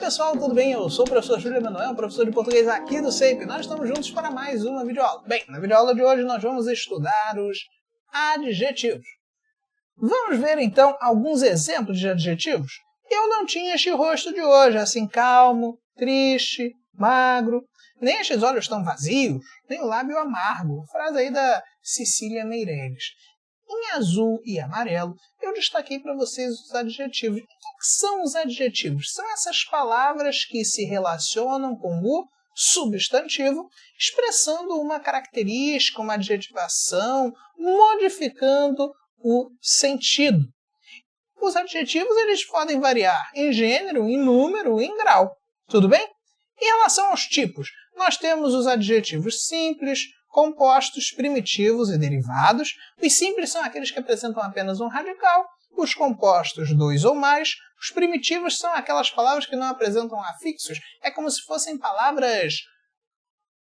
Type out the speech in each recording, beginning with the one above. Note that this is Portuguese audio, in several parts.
pessoal, tudo bem? Eu sou o professor Júlio Emanuel, professor de português aqui do SEIP. Nós estamos juntos para mais uma videoaula. Bem, na videoaula de hoje nós vamos estudar os adjetivos. Vamos ver então alguns exemplos de adjetivos? Eu não tinha este rosto de hoje, assim calmo, triste, magro, nem estes olhos tão vazios, nem o lábio amargo. Frase aí da Cecília Meirelles. Em azul e amarelo, eu destaquei para vocês os adjetivos. O que são os adjetivos? São essas palavras que se relacionam com o substantivo, expressando uma característica, uma adjetivação, modificando o sentido. Os adjetivos eles podem variar em gênero, em número, em grau. Tudo bem? Em relação aos tipos, nós temos os adjetivos simples, compostos, primitivos e derivados. Os simples são aqueles que apresentam apenas um radical, os compostos dois ou mais, os primitivos são aquelas palavras que não apresentam afixos, é como se fossem palavras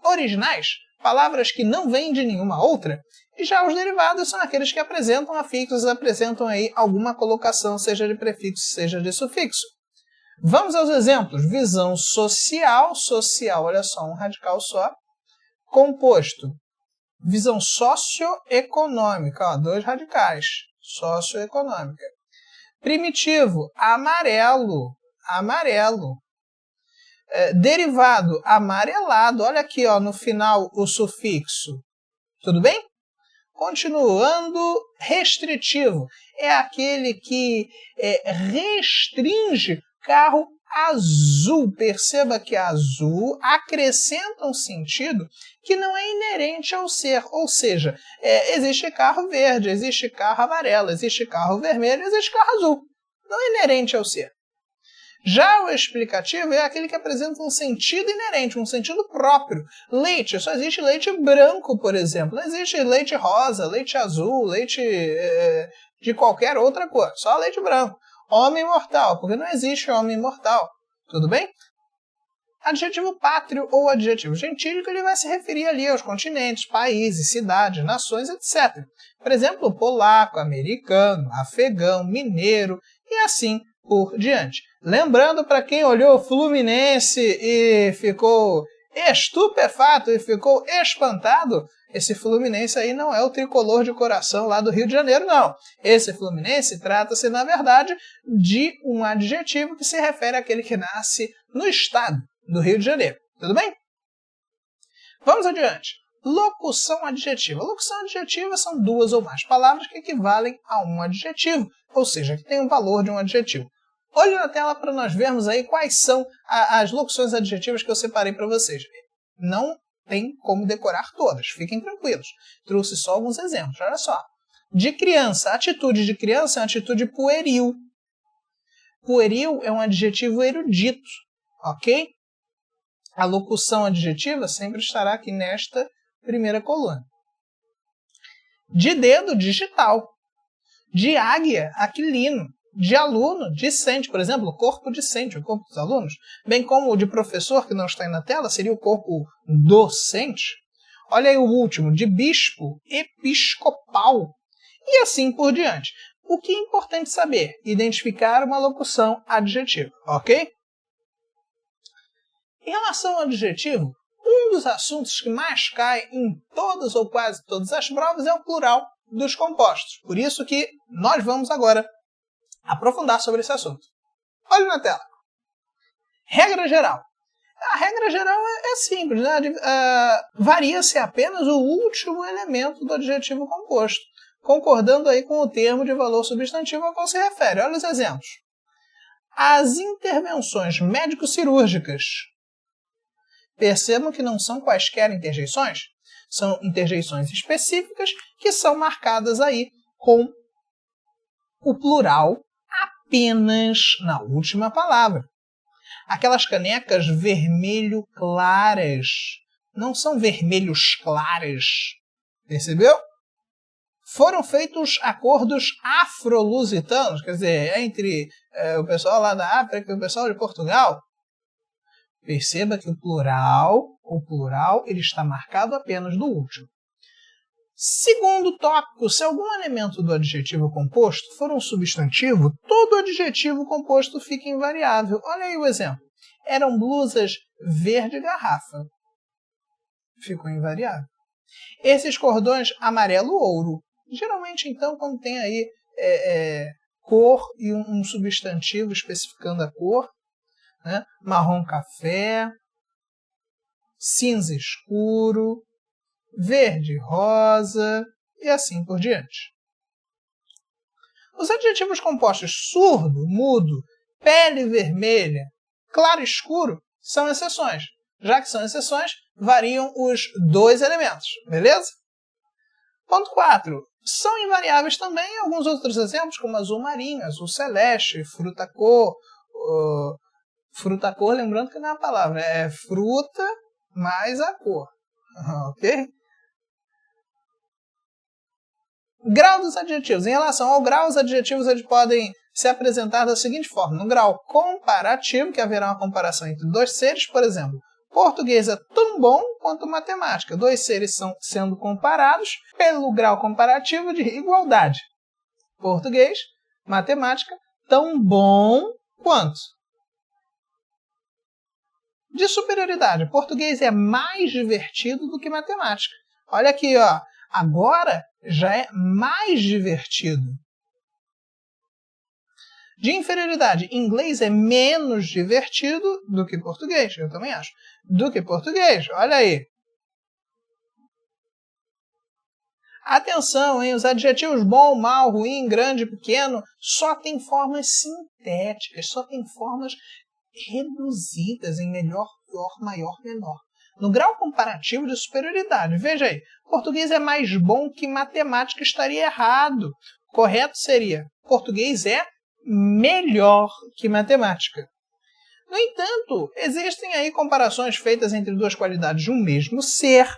originais, palavras que não vêm de nenhuma outra, e já os derivados são aqueles que apresentam afixos, apresentam aí alguma colocação, seja de prefixo, seja de sufixo. Vamos aos exemplos. Visão social, olha só, um radical só. Composto, visão socioeconômica, ó, dois radicais, socioeconômica. Primitivo, amarelo. Derivado, amarelado, olha aqui, ó, no final o sufixo. Tudo bem? Continuando, restritivo, é aquele que restringe carro azul. Perceba que azul acrescenta um sentido que não é inerente ao ser, ou seja, existe carro verde, existe carro amarelo, existe carro vermelho, existe carro azul. Não é inerente ao ser. Já o explicativo é aquele que apresenta um sentido inerente, um sentido próprio. Leite, só existe leite branco, por exemplo. Não existe leite rosa, leite azul, leite de qualquer outra cor, só leite branco. Homem mortal, porque não existe homem mortal. Tudo bem? Adjetivo pátrio ou adjetivo gentílico, ele vai se referir ali aos continentes, países, cidades, nações, etc. Por exemplo, polaco, americano, afegão, mineiro e assim por diante. Lembrando, para quem olhou Fluminense e ficou estupefato e ficou espantado, esse Fluminense aí não é o tricolor de coração lá do Rio de Janeiro, não. Esse Fluminense trata-se, na verdade, de um adjetivo que se refere àquele que nasce no estado do Rio de Janeiro. Tudo bem? Vamos adiante. Locução adjetiva. Locução adjetiva são duas ou mais palavras que equivalem a um adjetivo, ou seja, que tem o valor de um adjetivo. Olhe na tela para nós vermos aí quais são as locuções adjetivas que eu separei para vocês. Não tem como decorar todas, fiquem tranquilos. Trouxe só alguns exemplos, olha só. De criança, atitude de criança é uma atitude pueril. Pueril é um adjetivo erudito, ok? A locução adjetiva sempre estará aqui nesta primeira coluna. De dedo, digital. De águia, aquilino. De aluno, discente, por exemplo, o corpo discente, o corpo dos alunos, bem como o de professor, que não está aí na tela, seria o corpo docente. Olha aí o último, de bispo, episcopal, e assim por diante. O que é importante saber? Identificar uma locução adjetiva, ok? Em relação ao adjetivo, um dos assuntos que mais cai em todas ou quase todas as provas é o plural dos compostos. Por isso que nós vamos agora aprofundar sobre esse assunto. Olhe na tela. Regra geral. A regra geral é simples, né? Varia-se apenas o último elemento do adjetivo composto, concordando aí com o termo de valor substantivo ao qual se refere. Olha os exemplos. As intervenções médico-cirúrgicas. Percebam que não são quaisquer interjeições, são interjeições específicas que são marcadas aí com o plural apenas na última palavra. Aquelas canecas vermelho claras não são vermelhos claras. Percebeu? Foram feitos acordos afro-lusitanos, quer dizer, entre o pessoal lá da África e o pessoal de Portugal. Perceba que o plural ele está marcado apenas no último. Segundo tópico, se algum elemento do adjetivo composto for um substantivo, todo adjetivo composto fica invariável. Olha aí o exemplo. eram blusas verde garrafa. Ficou invariável. Esses cordões amarelo-ouro. Geralmente, então, quando tem aí cor e um substantivo especificando a cor, né? Marrom-café, cinza escuro, verde-rosa e assim por diante. Os adjetivos compostos surdo, mudo, pele vermelha, claro escuro são exceções. Já que são exceções, variam os dois elementos, beleza? Ponto 4. São invariáveis também alguns outros exemplos, como azul marinho, azul celeste, fruta-cor. Fruta-cor, lembrando que não é a palavra, é fruta mais a cor. Ok? Grau dos adjetivos. Em relação ao grau, os adjetivos eles podem se apresentar da seguinte forma. No grau comparativo, que haverá uma comparação entre dois seres, por exemplo, português é tão bom quanto matemática. Dois seres são sendo comparados pelo grau comparativo de igualdade. Português, matemática, tão bom quanto. De superioridade, português é mais divertido do que matemática. Olha aqui, ó. Agora já é mais divertido. De inferioridade, inglês é menos divertido do que português, eu também acho. Do que português, olha aí. Atenção, hein? Os adjetivos bom, mal, ruim, grande, pequeno, só tem formas sintéticas, só tem formas reduzidas em melhor, pior, maior, menor. No grau comparativo de superioridade, veja aí, português é mais bom que matemática, estaria errado. Correto seria, português é melhor que matemática. No entanto, existem aí comparações feitas entre duas qualidades de um mesmo ser,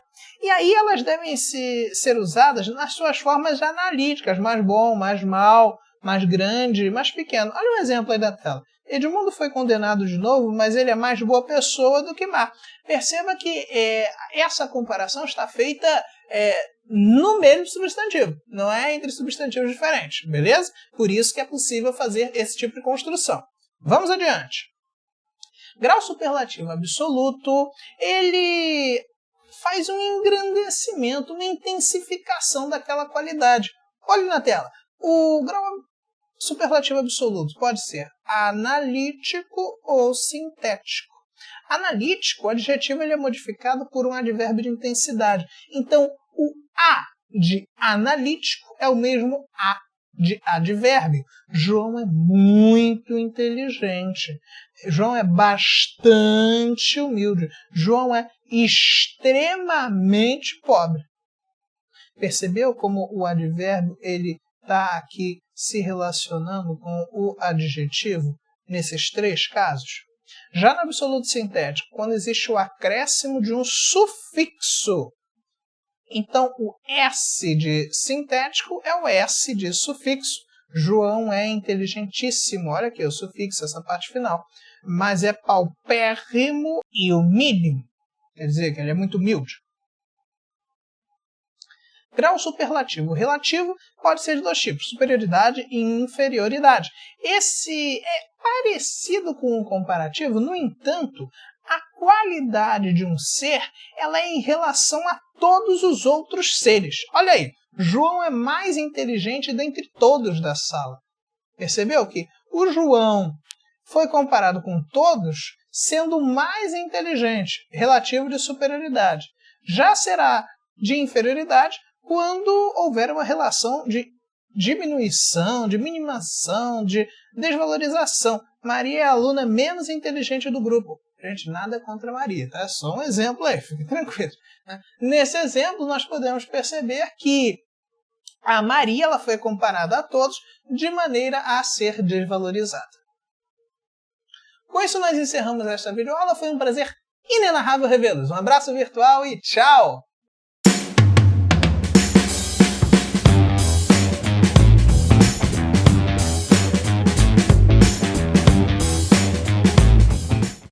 e aí elas devem ser usadas nas suas formas analíticas, mais bom, mais mal, mais grande, mais pequeno. Olha um exemplo aí da tela. Edmundo foi condenado de novo, mas ele é mais boa pessoa do que má. Perceba que essa comparação está feita no mesmo substantivo, não é entre substantivos diferentes, beleza? Por isso que é possível fazer esse tipo de construção. Vamos adiante. Grau superlativo absoluto, ele faz um engrandecimento, uma intensificação daquela qualidade. Olhe na tela. O grau superlativo absoluto pode ser analítico ou sintético. Analítico, o adjetivo ele é modificado por um advérbio de intensidade. Então, o A de analítico é o mesmo A de advérbio. João é muito inteligente. João é bastante humilde. João é extremamente pobre. Percebeu como o advérbio ele está aqui se relacionando com o adjetivo nesses três casos? Já no absoluto sintético, quando existe o acréscimo de um sufixo, então o S de sintético é o S de sufixo. João é inteligentíssimo, olha aqui o sufixo, essa parte final, mas é paupérrimo e humilde, quer dizer que ele é muito humilde. Grau superlativo relativo pode ser de dois tipos, superioridade e inferioridade. Esse é parecido com o comparativo, no entanto, a qualidade de um ser ela é em relação a todos os outros seres. Olha aí, João é mais inteligente dentre todos da sala. Percebeu que o João foi comparado com todos sendo mais inteligente, relativo de superioridade. Já será de inferioridade quando houver uma relação de diminuição, de minimização, de desvalorização. Maria é a aluna menos inteligente do grupo. Gente, nada contra a Maria, tá? É só um exemplo aí, fique tranquilo. Né? Nesse exemplo, nós podemos perceber que a Maria ela foi comparada a todos de maneira a ser desvalorizada. Com isso, nós encerramos esta videoaula. Foi um prazer inenarrável revê-los. Um abraço virtual e tchau!